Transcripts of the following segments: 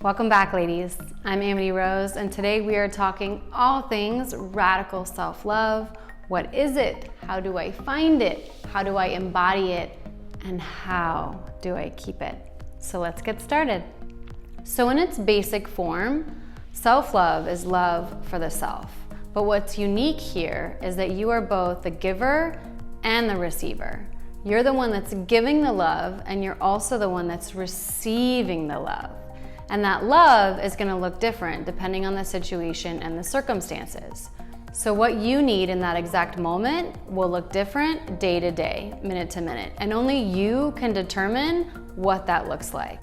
Welcome back, ladies. I'm Amity Rose, and today we are talking all things radical self-love. What is it? How do I find it? How do I embody it? And how do I keep it? So let's get started. So in its basic form, self-love is love for the self. But what's unique here is that you are both the giver and the receiver. You're the one that's giving the love, and you're also the one that's receiving the love. And that love is going to look different depending on the situation and the circumstances. So what you need in that exact moment will look different day to day, minute to minute, and only you can determine what that looks like.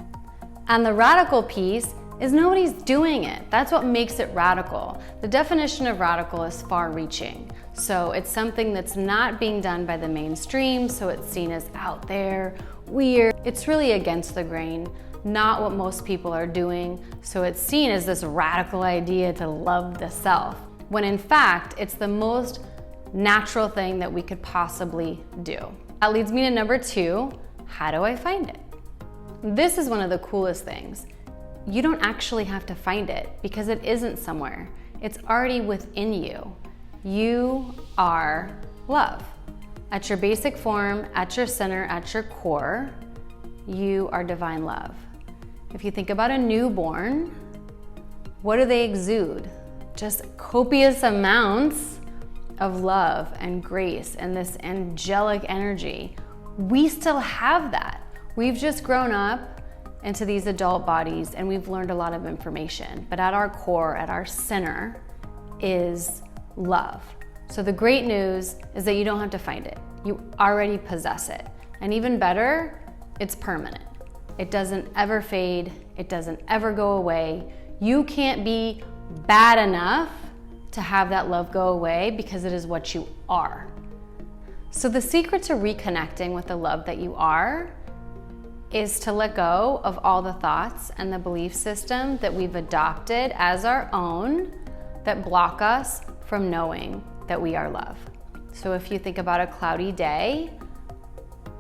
And the radical piece is nobody's doing it. That's what makes it radical. The definition of radical is far-reaching. So it's something that's not being done by the mainstream, so it's seen as out there, weird. It's really against the grain, not what most people are doing, so it's seen as this radical idea to love the self, when in fact, it's the most natural thing that we could possibly do. That leads me to number 2, how do I find it? This is one of the coolest things. You don't actually have to find it because it isn't somewhere. It's already within you. You are love. At your basic form, at your center, at your core, you are divine love. If you think about a newborn, what do they exude? Just copious amounts of love and grace and this angelic energy. We still have that. We've just grown up into these adult bodies and we've learned a lot of information. But at our core, at our center, is love. So the great news is that you don't have to find it. You already possess it. And even better, it's permanent. It doesn't ever fade. It doesn't ever go away. You can't be bad enough to have that love go away because it is what you are. So the secret to reconnecting with the love that you are is to let go of all the thoughts and the belief system that we've adopted as our own that block us from knowing that we are love. So if you think about a cloudy day,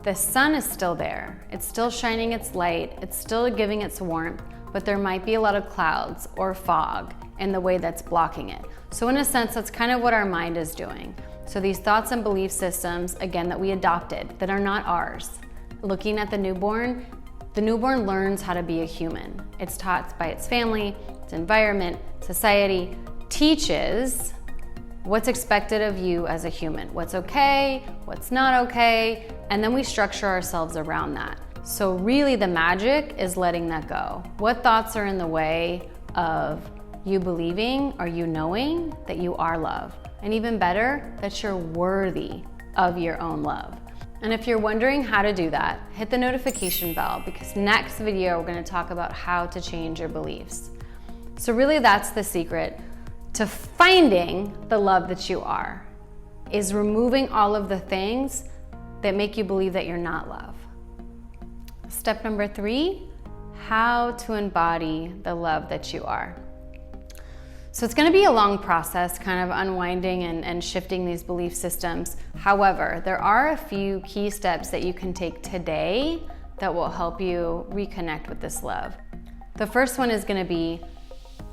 the sun is still there. It's still shining its light. It's still giving its warmth, but there might be a lot of clouds or fog in the way that's blocking it. So in a sense, that's kind of what our mind is doing. So these thoughts and belief systems, again, that we adopted, that are not ours. Looking at the newborn learns how to be a human. It's taught by its family, its environment, society, teaches what's expected of you as a human, what's okay, what's not okay, and then we structure ourselves around that. So really the magic is letting that go. What thoughts are in the way of you believing or you knowing that you are love? And even better, that you're worthy of your own love. And if you're wondering how to do that, hit the notification bell because next video we're going to talk about how to change your beliefs. So really that's the secret to finding the love that you are, is removing all of the things that make you believe that you're not love. Step number 3, how to embody the love that you are. So it's going to be a long process, kind of unwinding and shifting these belief systems. However, there are a few key steps that you can take today that will help you reconnect with this love. The first one is going to be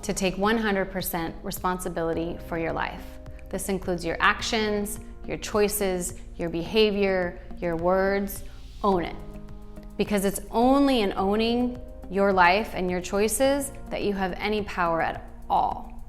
to take 100% responsibility for your life. This includes your actions, your choices, your behavior, your words. Own it. Because it's only in owning your life and your choices that you have any power at all.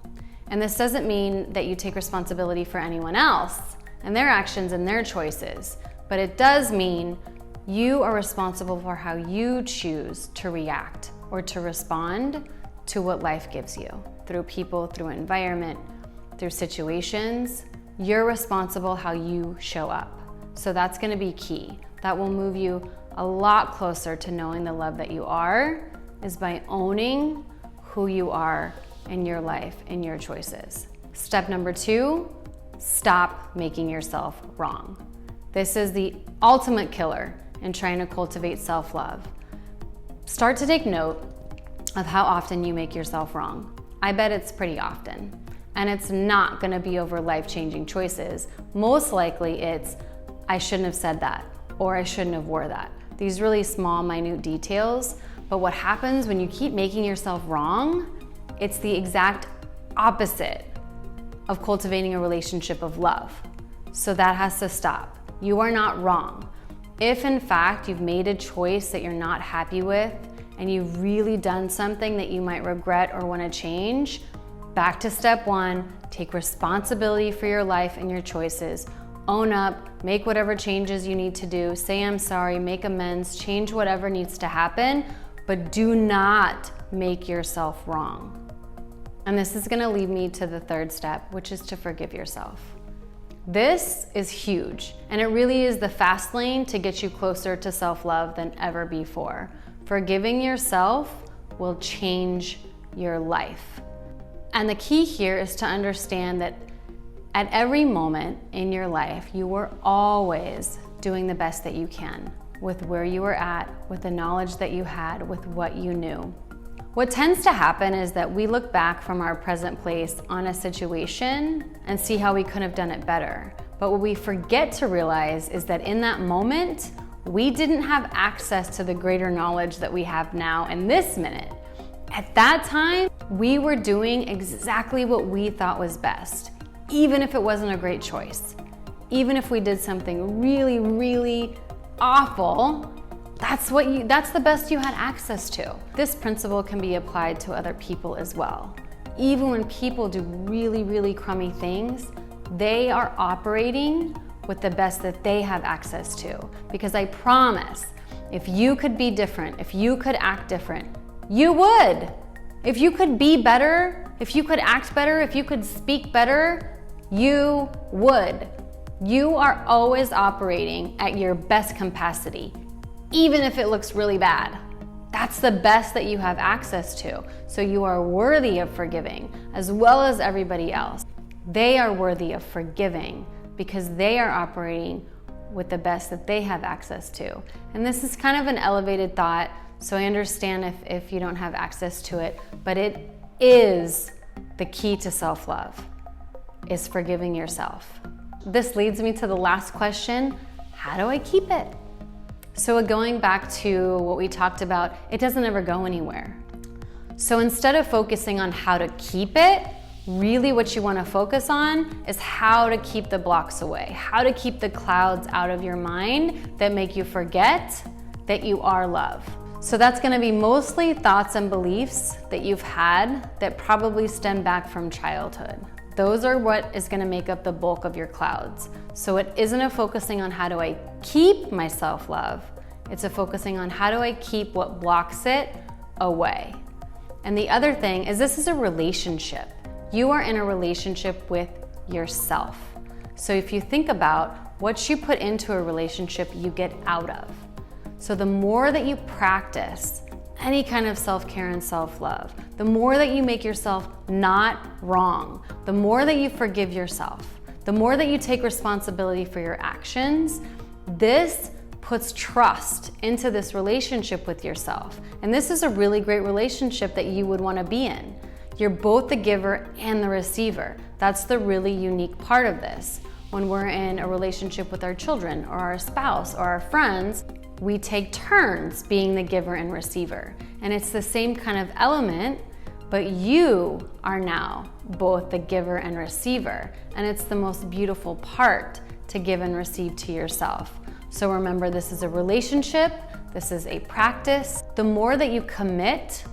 And this doesn't mean that you take responsibility for anyone else and their actions and their choices, but it does mean you are responsible for how you choose to react or to respond to what life gives you, through people, through environment, through situations. You're responsible how you show up. So that's going to be key. That will move you a lot closer to knowing the love that you are, is by owning who you are in your life, in your choices. Step number 2, stop making yourself wrong. This is the ultimate killer in trying to cultivate self-love. Start to take note of how often you make yourself wrong. I bet it's pretty often. And it's not gonna be over life-changing choices. Most likely it's, I shouldn't have said that, or I shouldn't have wore that. These really small, minute details, But what happens when you keep making yourself wrong, it's the exact opposite of cultivating a relationship of love. So that has to stop. You are not wrong. If in fact you've made a choice that you're not happy with and you've really done something that you might regret or want to change, back to step one, take responsibility for your life and your choices. Own up, make whatever changes you need to do, say I'm sorry, make amends, change whatever needs to happen, but do not make yourself wrong. And this is gonna lead me to the third step, which is to forgive yourself. This is huge, and it really is the fast lane to get you closer to self-love than ever before. Forgiving yourself will change your life. And the key here is to understand that at every moment in your life, you were always doing the best that you can with where you were at, with the knowledge that you had, with what you knew. What tends to happen is that we look back from our present place on a situation and see how we could have done it better. But what we forget to realize is that in that moment, we didn't have access to the greater knowledge that we have now in this minute. At that time, we were doing exactly what we thought was best, even if it wasn't a great choice. Even if we did something really, really awful, that's the best you had access to. This principle can be applied to other people as well. Even when people do really, really crummy things, they are operating with the best that they have access to. Because I promise, if you could be different, if you could act different, you would. If you could be better, if you could act better, if you could speak better, you would. You are always operating at your best capacity, even if it looks really bad. That's the best that you have access to. So you are worthy of forgiving, as well as everybody else. They are worthy of forgiving because they are operating with the best that they have access to. And this is kind of an elevated thought, so I understand if you don't have access to it, but it is the key to self-love, is forgiving yourself. This leads me to the last question: how do I keep it? So going back to what we talked about, it doesn't ever go anywhere. So instead of focusing on how to keep it, really what you want to focus on is how to keep the blocks away, how to keep the clouds out of your mind that make you forget that you are love. So that's going to be mostly thoughts and beliefs that you've had that probably stem back from childhood. Those are what is going to make up the bulk of your clouds. So it isn't a focusing on how do I keep my self-love, it's a focusing on how do I keep what blocks it away. And the other thing is, this is a relationship. You are in a relationship with yourself. So if you think about what you put into a relationship, you get out of. So the more that you practice any kind of self-care and self-love, the more that you make yourself not wrong, the more that you forgive yourself, the more that you take responsibility for your actions, this puts trust into this relationship with yourself. And this is a really great relationship that you would want to be in. You're both the giver and the receiver. That's the really unique part of this. When we're in a relationship with our children or our spouse or our friends, we take turns being the giver and receiver. And it's the same kind of element, but you are now both the giver and receiver. And it's the most beautiful part to give and receive to yourself. So remember, this is a relationship, this is a practice. The more that you commit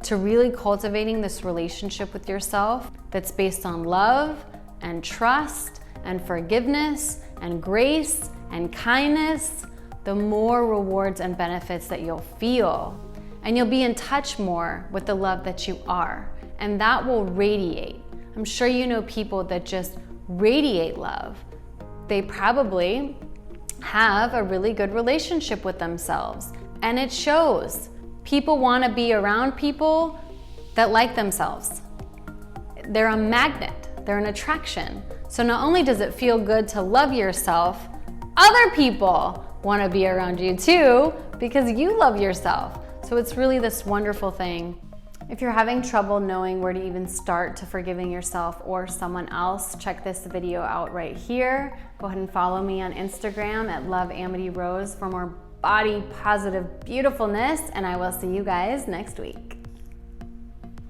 to really cultivating this relationship with yourself that's based on love and trust and forgiveness and grace and kindness, the more rewards and benefits that you'll feel. And you'll be in touch more with the love that you are. And that will radiate. I'm sure you know people that just radiate love. They probably have a really good relationship with themselves. And it shows. People want to be around people that like themselves. They're a magnet. They're an attraction. So not only does it feel good to love yourself, other people want to be around you too because you love yourself. So it's really this wonderful thing. If you're having trouble knowing where to even start to forgiving yourself or someone else, check this video out right here. Go ahead and follow me on Instagram at @loveAmityRose for more body positive beautifulness, and I will see you guys next week.